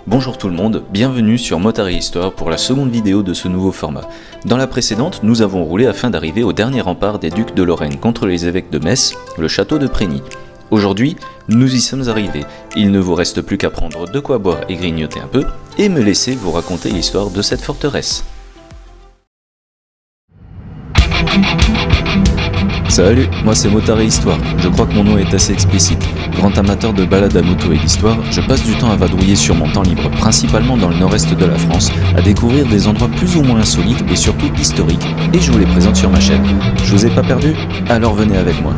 Bonjour tout le monde, bienvenue sur Motard et Histoire pour la seconde vidéo de ce nouveau format. Dans la précédente, nous avons roulé afin d'arriver au dernier rempart des ducs de Lorraine contre les évêques de Metz, le château de Prégny. Aujourd'hui, nous y sommes arrivés. Il ne vous reste plus qu'à prendre de quoi boire et grignoter un peu, et me laisser vous raconter l'histoire de cette forteresse. Salut, moi c'est Motard et Histoire. Je crois que mon nom est assez explicite. Grand amateur de balades à moto et d'histoire, je passe du temps à vadrouiller sur mon temps libre, principalement dans le nord-est de la France, à découvrir des endroits plus ou moins insolites et surtout historiques, et je vous les présente sur ma chaîne. Je vous ai pas perdu? Alors venez avec moi.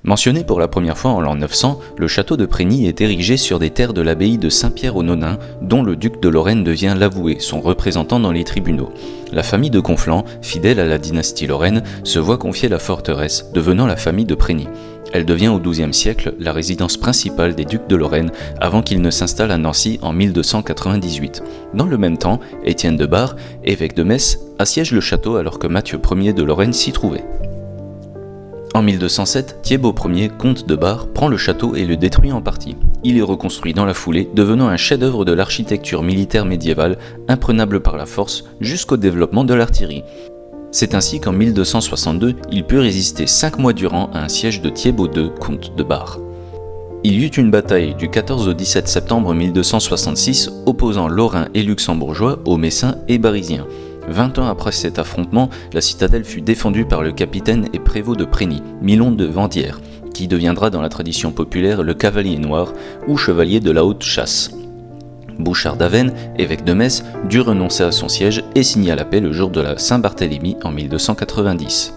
Mentionné pour la première fois en l'an 900, le château de Prégny est érigé sur des terres de l'abbaye de Saint-Pierre-aux-Nonains, dont le duc de Lorraine devient l'avoué, son représentant dans les tribunaux. La famille de Conflans, fidèle à la dynastie Lorraine, se voit confier la forteresse, devenant la famille de Prégny. Elle devient au XIIe siècle la résidence principale des ducs de Lorraine avant qu'ils ne s'installent à Nancy en 1298. Dans le même temps, Étienne de Bar, évêque de Metz, assiège le château alors que Matthieu Ier de Lorraine s'y trouvait. En 1207, Thiébaut Ier, comte de Bar, prend le château et le détruit en partie. Il est reconstruit dans la foulée, devenant un chef-d'œuvre de l'architecture militaire médiévale, imprenable par la force, jusqu'au développement de l'artillerie. C'est ainsi qu'en 1262, il put résister 5 mois durant à un siège de Thiébaut II, comte de Bar. Il y eut une bataille du 14 au 17 septembre 1266 opposant Lorrains et Luxembourgeois aux Messins et Barisiens. 20 ans après cet affrontement, la citadelle fut défendue par le capitaine et prévôt de Prégny, Milon de Vandières, qui deviendra dans la tradition populaire le cavalier noir ou chevalier de la haute chasse. Bouchard d'Avesnes, évêque de Metz, dut renoncer à son siège et signa la paix le jour de la Saint-Barthélemy en 1290.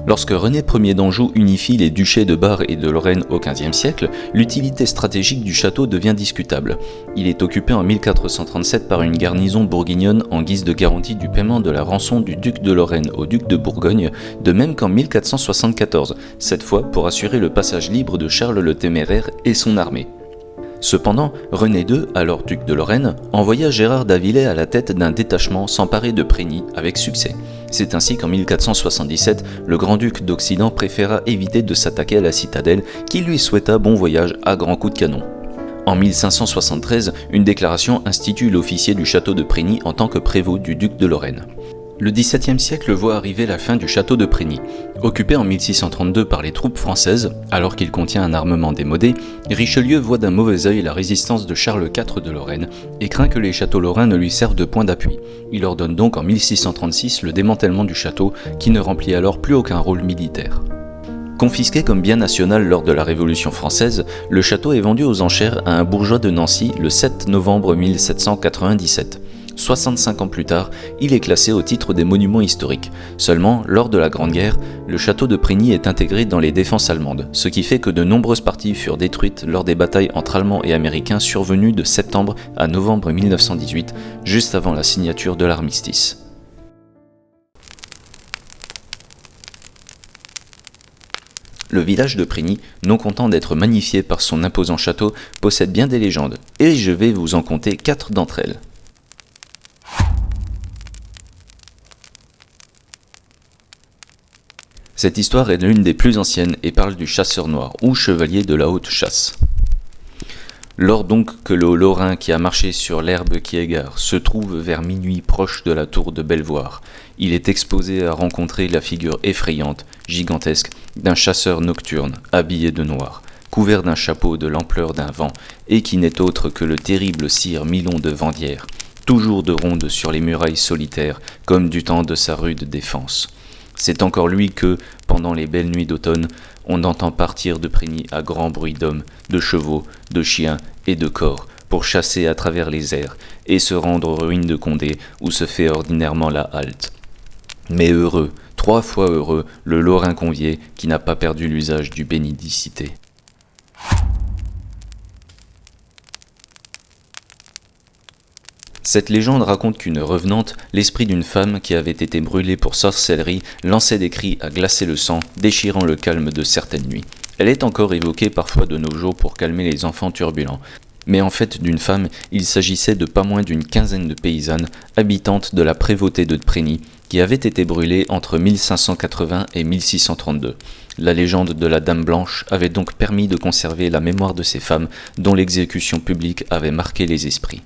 Lorsque René Ier d'Anjou unifie les duchés de Bar et de Lorraine au XVe siècle, l'utilité stratégique du château devient discutable. Il est occupé en 1437 par une garnison bourguignonne en guise de garantie du paiement de la rançon du duc de Lorraine au duc de Bourgogne, de même qu'en 1474, cette fois pour assurer le passage libre de Charles le Téméraire et son armée. Cependant, René II, alors duc de Lorraine, envoya Gérard d'Avilay à la tête d'un détachement s'emparer de Prégny avec succès. C'est ainsi qu'en 1477, le grand-duc d'Occident préféra éviter de s'attaquer à la citadelle qui lui souhaita bon voyage à grands coups de canon. En 1573, une déclaration institue l'officier du château de Prégny en tant que prévôt du duc de Lorraine. Le XVIIe siècle voit arriver la fin du château de Prégny. Occupé en 1632 par les troupes françaises, alors qu'il contient un armement démodé, Richelieu voit d'un mauvais œil la résistance de Charles IV de Lorraine et craint que les châteaux lorrains ne lui servent de point d'appui. Il ordonne donc en 1636 le démantèlement du château, qui ne remplit alors plus aucun rôle militaire. Confisqué comme bien national lors de la Révolution française, le château est vendu aux enchères à un bourgeois de Nancy le 7 novembre 1797. 65 ans plus tard, il est classé au titre des monuments historiques. Seulement, lors de la Grande Guerre, le château de Prégny est intégré dans les défenses allemandes, ce qui fait que de nombreuses parties furent détruites lors des batailles entre Allemands et Américains survenues de septembre à novembre 1918, juste avant la signature de l'armistice. Le village de Prégny, non content d'être magnifié par son imposant château, possède bien des légendes, et je vais vous en conter 4 d'entre elles. Cette histoire est l'une des plus anciennes et parle du chasseur noir ou chevalier de la haute chasse. Lors donc que le Lorrain qui a marché sur l'herbe qui égare se trouve vers minuit proche de la tour de Belvoir, il est exposé à rencontrer la figure effrayante, gigantesque, d'un chasseur nocturne habillé de noir, couvert d'un chapeau de l'ampleur d'un vent et qui n'est autre que le terrible sire Milon de Vandières, toujours de ronde sur les murailles solitaires comme du temps de sa rude défense. C'est encore lui que, pendant les belles nuits d'automne, on entend partir de Prégny à grand bruit d'hommes, de chevaux, de chiens et de corps, pour chasser à travers les airs et se rendre aux ruines de Condé où se fait ordinairement la halte. Mais heureux, 3 fois heureux, le Lorrain convié qui n'a pas perdu l'usage du bénédicité. Cette légende raconte qu'une revenante, l'esprit d'une femme qui avait été brûlée pour sorcellerie, lançait des cris à glacer le sang, déchirant le calme de certaines nuits. Elle est encore évoquée parfois de nos jours pour calmer les enfants turbulents. Mais en fait d'une femme, il s'agissait de pas moins d'une quinzaine de paysannes, habitantes de la prévôté de Preny, qui avaient été brûlées entre 1580 et 1632. La légende de la Dame Blanche avait donc permis de conserver la mémoire de ces femmes dont l'exécution publique avait marqué les esprits.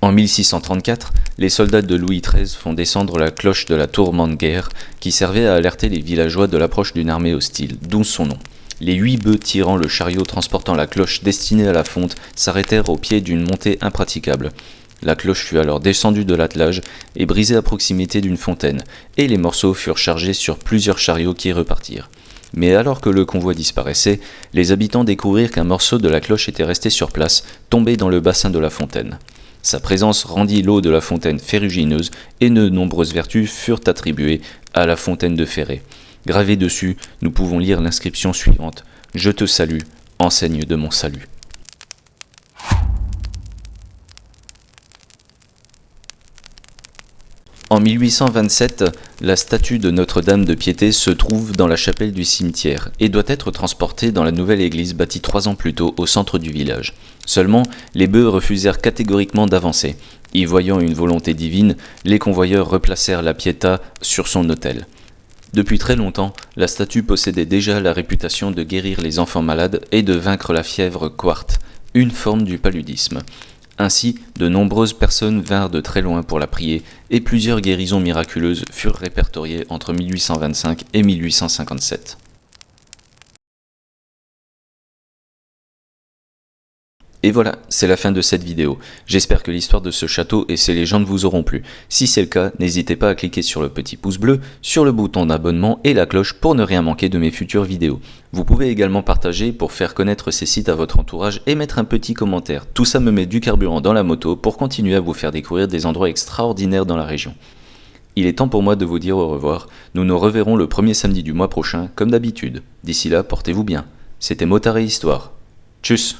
En 1634, les soldats de Louis XIII font descendre la cloche de la tour Manguer, qui servait à alerter les villageois de l'approche d'une armée hostile, d'où son nom. Les 8 bœufs tirant le chariot transportant la cloche destinée à la fonte s'arrêtèrent au pied d'une montée impraticable. La cloche fut alors descendue de l'attelage et brisée à proximité d'une fontaine, et les morceaux furent chargés sur plusieurs chariots qui repartirent. Mais alors que le convoi disparaissait, les habitants découvrirent qu'un morceau de la cloche était resté sur place, tombé dans le bassin de la fontaine. Sa présence rendit l'eau de la fontaine ferrugineuse et de nombreuses vertus furent attribuées à la fontaine de Ferré. Gravé dessus, nous pouvons lire l'inscription suivante : « Je te salue, enseigne de mon salut ». En 1827, la statue de Notre-Dame de Piété se trouve dans la chapelle du cimetière et doit être transportée dans la nouvelle église bâtie 3 ans plus tôt au centre du village. Seulement, les bœufs refusèrent catégoriquement d'avancer. Y voyant une volonté divine, les convoyeurs replacèrent la Pietà sur son autel. Depuis très longtemps, la statue possédait déjà la réputation de guérir les enfants malades et de vaincre la fièvre quarte, une forme du paludisme. Ainsi, de nombreuses personnes vinrent de très loin pour la prier, et plusieurs guérisons miraculeuses furent répertoriées entre 1825 et 1857. Et voilà, c'est la fin de cette vidéo. J'espère que l'histoire de ce château et ses légendes vous auront plu. Si c'est le cas, n'hésitez pas à cliquer sur le petit pouce bleu, sur le bouton d'abonnement et la cloche pour ne rien manquer de mes futures vidéos. Vous pouvez également partager pour faire connaître ces sites à votre entourage et mettre un petit commentaire. Tout ça me met du carburant dans la moto pour continuer à vous faire découvrir des endroits extraordinaires dans la région. Il est temps pour moi de vous dire au revoir. Nous nous reverrons le premier samedi du mois prochain, comme d'habitude. D'ici là, portez-vous bien. C'était Motard et Histoire. Tchuss!